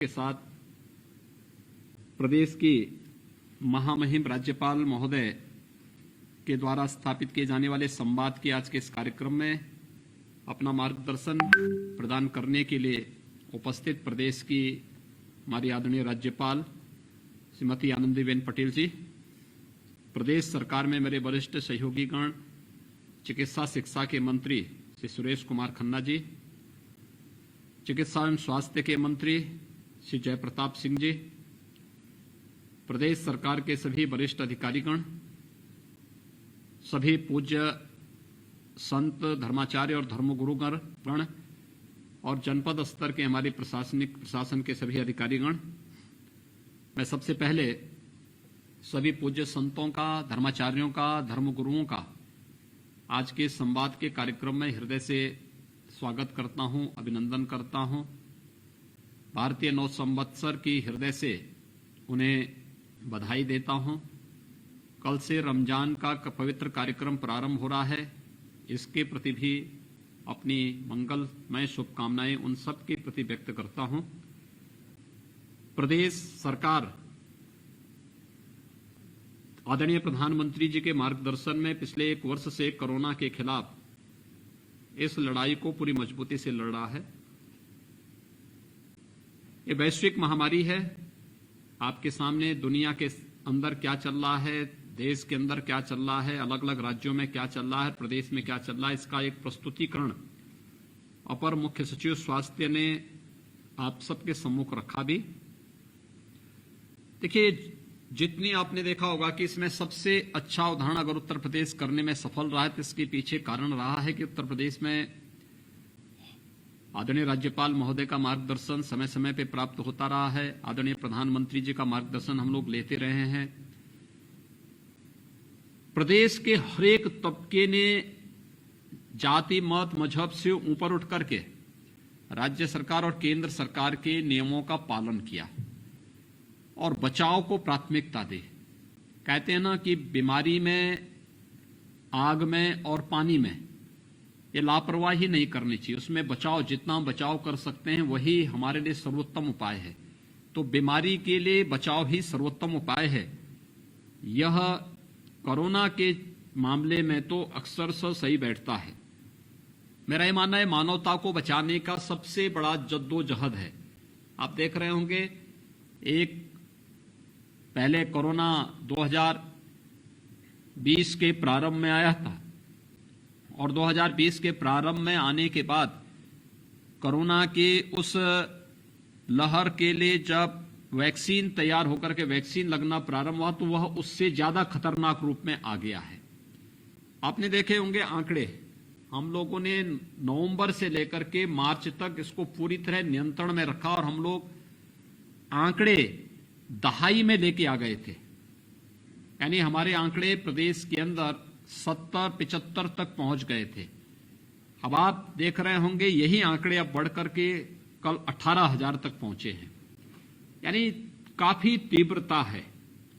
के साथ प्रदेश की महामहिम राज्यपाल महोदय के द्वारा स्थापित किए जाने वाले संवाद के आज के इस कार्यक्रम में अपना मार्गदर्शन प्रदान करने के लिए उपस्थित प्रदेश की हमारी आदरणीय राज्यपाल श्रीमती आनंदीबेन पटेल जी, प्रदेश सरकार में मेरे वरिष्ठ सहयोगीगण चिकित्सा शिक्षा के मंत्री श्री सुरेश कुमार खन्ना जी, चिकित्सा एवं स्वास्थ्य के मंत्री श्री जयप्रताप सिंह जी, प्रदेश सरकार के सभी वरिष्ठ अधिकारीगण, सभी पूज्य संत धर्माचार्य और धर्मगुरुगण और जनपद स्तर के हमारे प्रशासन के सभी अधिकारीगण, मैं सबसे पहले सभी पूज्य संतों का, धर्माचार्यों का, धर्मगुरुओं का आज के संवाद के कार्यक्रम में हृदय से स्वागत करता हूं, अभिनंदन करता हूं। भारतीय नव संवत्सर की हृदय से उन्हें बधाई देता हूं। कल से रमजान का पवित्र कार्यक्रम प्रारंभ हो रहा है, इसके प्रति भी अपनी मंगलमय शुभकामनाएं उन सब के प्रति व्यक्त करता हूं। प्रदेश सरकार आदरणीय प्रधानमंत्री जी के मार्गदर्शन में पिछले 1 वर्ष से कोरोना के खिलाफ इस लड़ाई को पूरी मजबूती से लड़ रहा है। ये वैश्विक महामारी है। आपके सामने दुनिया के अंदर क्या चल रहा है, देश के अंदर क्या चल रहा है, अलग अलग राज्यों में क्या चल रहा है, प्रदेश में क्या चल रहा है, इसका एक प्रस्तुतिकरण अपर मुख्य सचिव स्वास्थ्य ने आप सबके सम्मुख रखा भी। देखिए, जितनी आपने देखा होगा कि इसमें सबसे अच्छा उदाहरण अगर उत्तर प्रदेश करने में सफल रहा है तो इसके पीछे कारण रहा है कि उत्तर प्रदेश में आदरणीय राज्यपाल महोदय का मार्गदर्शन समय समय पे प्राप्त होता रहा है। आदरणीय प्रधानमंत्री जी का मार्गदर्शन हम लोग लेते रहे हैं। प्रदेश के हर एक तबके ने जाति, मत, मजहब से ऊपर उठ करके राज्य सरकार और केंद्र सरकार के नियमों का पालन किया और बचाव को प्राथमिकता दी। कहते हैं ना कि बीमारी में, आग में और पानी में ये लापरवाही नहीं करनी चाहिए, उसमें बचाव, जितना बचाव कर सकते हैं वही हमारे लिए सर्वोत्तम उपाय है। तो बीमारी के लिए बचाव ही सर्वोत्तम उपाय है। यह कोरोना के मामले में तो अक्सर सही बैठता है। मेरा ये मानना है मानवता को बचाने का सबसे बड़ा जद्दोजहद है। आप देख रहे होंगे, एक पहले कोरोना 2020 के प्रारंभ में आया था और 2020 के प्रारंभ में आने के बाद कोरोना के उस लहर के लिए जब वैक्सीन तैयार होकर के वैक्सीन लगना प्रारंभ हुआ तो वह उससे ज्यादा खतरनाक रूप में आ गया है। आपने देखे होंगे आंकड़े, हम लोगों ने नवंबर से लेकर के मार्च तक इसको पूरी तरह नियंत्रण में रखा और हम लोग आंकड़े दहाई में लेके आ गए थे। यानी हमारे आंकड़े प्रदेश के अंदर 70-75 तक पहुंच गए थे। अब आप देख रहे होंगे यही आंकड़े अब बढ़ करके कल 18,000 तक पहुंचे हैं। यानी काफी तीव्रता है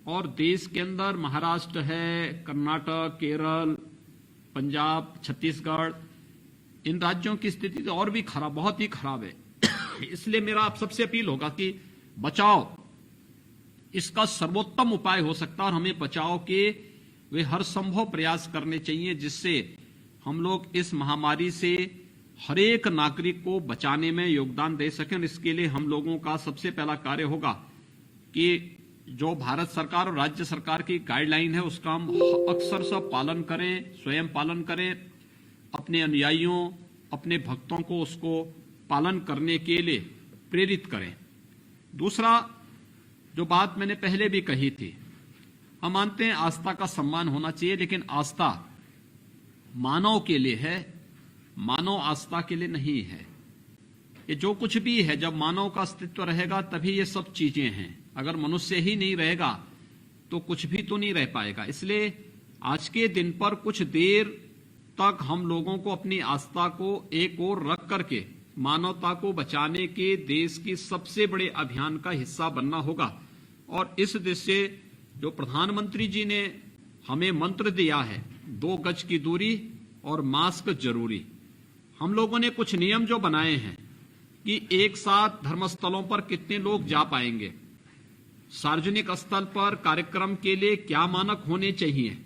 और देश के अंदर महाराष्ट्र है, कर्नाटक, केरल, पंजाब, छत्तीसगढ़, इन राज्यों की स्थिति तो और भी खराब, बहुत ही खराब है। इसलिए मेरा आप सबसे अपील होगा कि बचाव इसका सर्वोत्तम उपाय हो सकता है और हमें बचाव के वे हर संभव प्रयास करने चाहिए जिससे हम लोग इस महामारी से हर एक नागरिक को बचाने में योगदान दे सकें। और इसके लिए हम लोगों का सबसे पहला कार्य होगा कि जो भारत सरकार और राज्य सरकार की गाइडलाइन है उसका हम अक्सर सब पालन करें, स्वयं पालन करें, अपने अनुयायियों, अपने भक्तों को उसको पालन करने के लिए प्रेरित करें। दूसरा, जो बात मैंने पहले भी कही थी, हम मानते हैं आस्था का सम्मान होना चाहिए, लेकिन आस्था मानव के लिए है, मानव आस्था के लिए नहीं है। ये जो कुछ भी है, जब मानव का अस्तित्व रहेगा तभी ये सब चीजें हैं। अगर मनुष्य ही नहीं रहेगा तो कुछ भी तो नहीं रह पाएगा। इसलिए आज के दिन पर कुछ देर तक हम लोगों को अपनी आस्था को एक ओर रख करके मानवता को बचाने के देश की सबसे बड़े अभियान का हिस्सा बनना होगा। और इस दृष्टि से जो प्रधानमंत्री जी ने हमें मंत्र दिया है, 2 गज की दूरी और मास्क जरूरी, हम लोगों ने कुछ नियम जो बनाए हैं कि एक साथ धर्मस्थलों पर कितने लोग जा पाएंगे, सार्वजनिक स्थल पर कार्यक्रम के लिए क्या मानक होने चाहिए।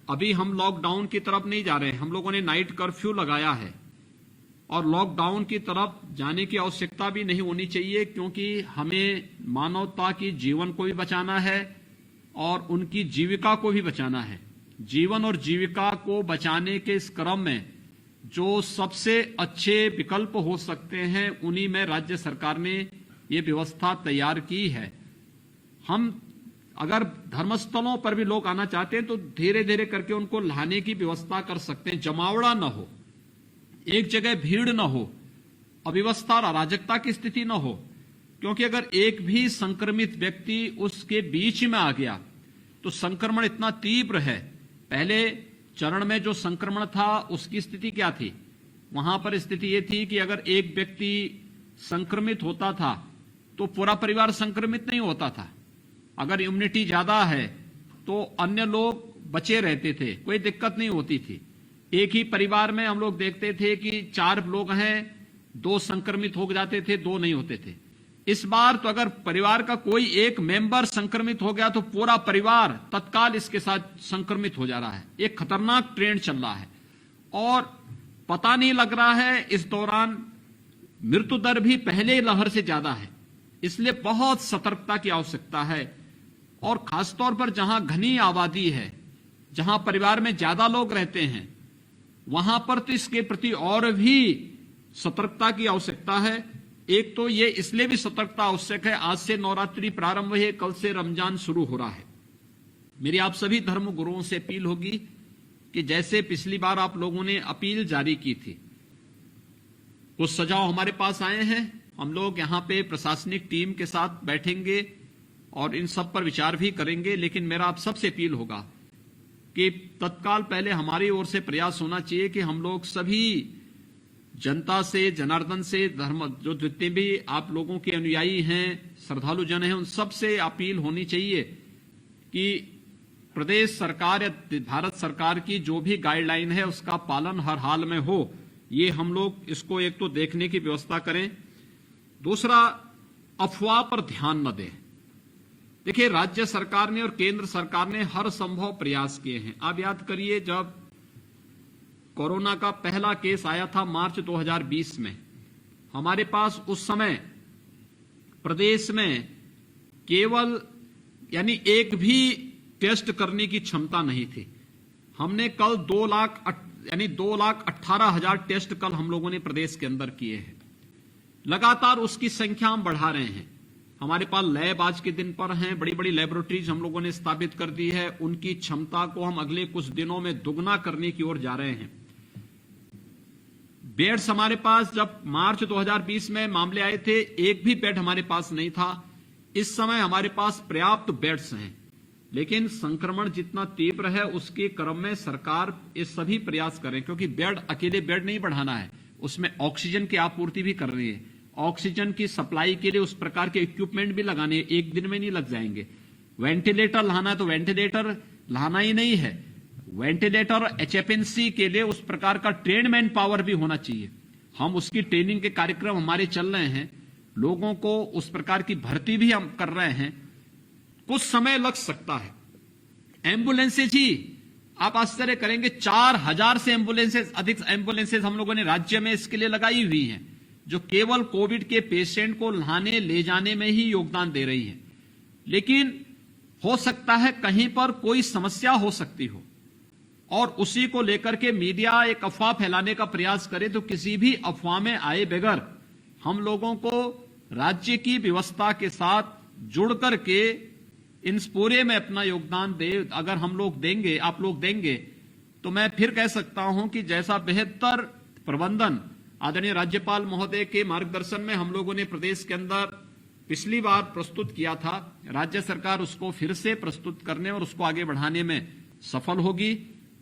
अभी हम लॉकडाउन की तरफ नहीं जा रहे हैं, हम लोगों ने नाइट कर्फ्यू लगाया है और लॉकडाउन की तरफ जाने की आवश्यकता भी नहीं होनी चाहिए, क्योंकि हमें मानवता की जीवन को भी बचाना है और उनकी जीविका को भी बचाना है। जीवन और जीविका को बचाने के इस क्रम में जो सबसे अच्छे विकल्प हो सकते हैं, उन्हीं में राज्य सरकार ने ये व्यवस्था तैयार की है। हम अगर धर्मस्थलों पर भी लोग आना चाहते हैं तो धीरे धीरे करके उनको लाने की व्यवस्था कर सकते हैं, जमावड़ा न हो, एक जगह भीड़ न हो, अव्यवस्था और अराजकता की स्थिति न हो। क्योंकि अगर एक भी संक्रमित व्यक्ति उसके बीच में आ गया तो संक्रमण इतना तीव्र है। पहले चरण में जो संक्रमण था उसकी स्थिति क्या थी, वहां पर स्थिति यह थी कि अगर एक व्यक्ति संक्रमित होता था तो पूरा परिवार संक्रमित नहीं होता था। अगर इम्यूनिटी ज्यादा है तो अन्य लोग बचे रहते थे, कोई दिक्कत नहीं होती थी। एक ही परिवार में हम लोग देखते थे कि 4 लोग हैं, 2 संक्रमित हो जाते थे, 2 नहीं होते थे। इस बार तो अगर परिवार का कोई एक मेंबर संक्रमित हो गया तो पूरा परिवार तत्काल इसके साथ संक्रमित हो जा रहा है। एक खतरनाक ट्रेंड चल रहा है और पता नहीं लग रहा है। इस दौरान मृत्यु दर भी पहले लहर से ज्यादा है, इसलिए बहुत सतर्कता की आवश्यकता है। और खासतौर पर जहां घनी आबादी है, जहां परिवार में ज्यादा लोग रहते हैं, वहां पर तो इसके प्रति और भी सतर्कता की आवश्यकता है। एक तो ये इसलिए भी सतर्कता आवश्यक है, आज से नवरात्रि प्रारंभ हुई है, कल से रमजान शुरू हो रहा है। मेरी आप सभी धर्म गुरुओं से अपील होगी कि जैसे पिछली बार आप लोगों ने अपील जारी की थी, कुछ सुझाव हमारे पास आए हैं। हम लोग यहां पे प्रशासनिक टीम के साथ बैठेंगे और इन सब पर विचार भी करेंगे। लेकिन मेरा आप सबसे अपील होगा कि तत्काल पहले हमारी ओर से प्रयास होना चाहिए कि हम लोग सभी जनता से, जनार्दन से, धर्म जो जितने भी आप लोगों के अनुयायी हैं, श्रद्धालु जन हैं, उन सब से अपील होनी चाहिए कि प्रदेश सरकार या भारत सरकार की जो भी गाइडलाइन है उसका पालन हर हाल में हो। ये हम लोग इसको एक तो देखने की व्यवस्था करें। दूसरा, अफवाह पर ध्यान न दें। देखिए, राज्य सरकार ने और केंद्र सरकार ने हर संभव प्रयास किए हैं। आप याद करिए, जब कोरोना का पहला केस आया था मार्च 2020 में, हमारे पास उस समय प्रदेश में केवल यानी एक भी टेस्ट करने की क्षमता नहीं थी। हमने कल 2,18,000 टेस्ट कल हम लोगों ने प्रदेश के अंदर किए हैं। लगातार उसकी संख्या हम बढ़ा रहे हैं। हमारे पास लैब आज के दिन पर हैं, बड़ी बड़ी लेबोरेटरीज हम लोगों ने स्थापित कर दी है। उनकी क्षमता को हम अगले कुछ दिनों में दुगना करने की ओर जा रहे हैं। बेड्स हमारे पास जब मार्च 2020 में मामले आए थे, एक भी बेड हमारे पास नहीं था। इस समय हमारे पास पर्याप्त बेड्स हैं, लेकिन संक्रमण जितना तीव्र है उसके क्रम में सरकार ये सभी प्रयास करे, क्योंकि बेड अकेले बेड नहीं बढ़ाना है, उसमें ऑक्सीजन की आपूर्ति भी कर रही है। ऑक्सीजन की सप्लाई के लिए उस प्रकार के इक्विपमेंट भी लगाने, एक दिन में नहीं लग जाएंगे। वेंटिलेटर लाना है तो वेंटिलेटर लाना ही नहीं है, वेंटिलेटर एचएफएनसी के लिए उस प्रकार का ट्रेन मैन पावर भी होना चाहिए। हम उसकी ट्रेनिंग के कार्यक्रम हमारे चल रहे हैं, लोगों को उस प्रकार की भर्ती भी हम कर रहे हैं। कुछ समय लग सकता है। एम्बुलेंसेज ही आप आश्चर्य करेंगे, 4,000 से अधिक एम्बुलेंसेज हम लोगों ने राज्य में इसके लिए लगाई हुई हैं, जो केवल कोविड के पेशेंट को लाने ले जाने में ही योगदान दे रही है। लेकिन हो सकता है कहीं पर कोई समस्या हो सकती हो और उसी को लेकर के मीडिया एक अफवाह फैलाने का प्रयास करे, तो किसी भी अफवाह में आए बगैर हम लोगों को राज्य की व्यवस्था के साथ जुड़ करके इन पूरे में अपना योगदान दे। अगर हम लोग देंगे, आप लोग देंगे, तो मैं फिर कह सकता हूं कि जैसा बेहतर प्रबंधन आदरणीय राज्यपाल महोदय के मार्गदर्शन में हम लोगों ने प्रदेश के अंदर पिछली बार प्रस्तुत किया था, राज्य सरकार उसको फिर से प्रस्तुत करने और उसको आगे बढ़ाने में सफल होगी।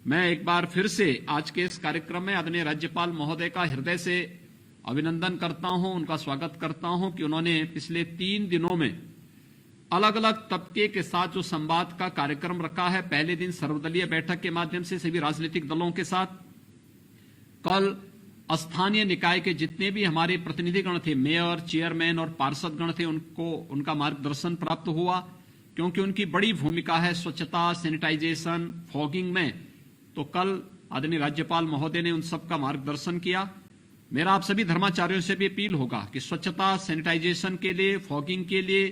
मैं एक बार फिर से आज के इस कार्यक्रम में आदरणीय राज्यपाल महोदय का हृदय से अभिनंदन करता हूं, उनका स्वागत करता हूं कि उन्होंने पिछले 3 दिनों में अलग अलग तबके के साथ जो संवाद का कार्यक्रम रखा है। पहले दिन सर्वदलीय बैठक के माध्यम से सभी राजनीतिक दलों के साथ, कल स्थानीय निकाय के जितने भी हमारे प्रतिनिधिगण थे, मेयर, चेयरमैन और पार्षदगण थे, उनका मार्गदर्शन प्राप्त हुआ, क्योंकि उनकी बड़ी भूमिका है स्वच्छता, सैनिटाइजेशन, फॉगिंग में। तो कल आदरणीय राज्यपाल महोदय ने उन सबका मार्गदर्शन किया। मेरा आप सभी धर्माचार्यों से भी अपील होगा कि स्वच्छता, सैनिटाइजेशन के लिए, फॉगिंग के लिए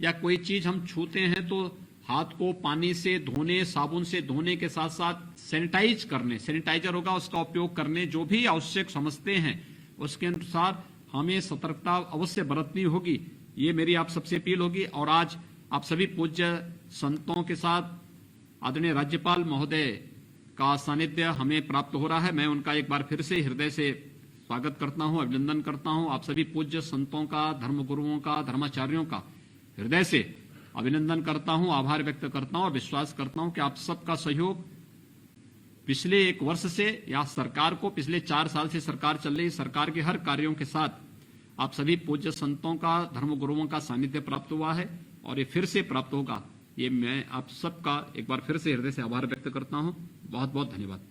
या कोई चीज हम छूते हैं तो हाथ को पानी से धोने, साबुन से धोने के साथ साथ सैनिटाइज करने, सैनिटाइजर होगा उसका उपयोग करने, जो भी आवश्यक समझते हैं उसके अनुसार हमें सतर्कता अवश्य बरतनी होगी। ये मेरी आप सबसे अपील होगी। और आज आप सभी पूज्य संतों के साथ आदरणीय राज्यपाल महोदय का सानिध्य हमें प्राप्त हो रहा है। मैं उनका एक बार फिर से हृदय से स्वागत करता हूं, अभिनंदन करता हूं। आप सभी पूज्य संतों का, धर्मगुरुओं का, धर्माचार्यों का हृदय से अभिनंदन करता हूं, आभार व्यक्त करता हूं और विश्वास करता हूं कि आप सबका सहयोग पिछले 1 वर्ष से या सरकार को पिछले 4 साल से सरकार चल रही, सरकार के हर कार्यों के साथ आप सभी पूज्य संतों का, धर्मगुरुओं का सानिध्य प्राप्त हुआ है और ये फिर से प्राप्त होगा। ये मैं आप सबका एक बार फिर से हृदय से आभार व्यक्त करता हूं। बहुत बहुत धन्यवाद।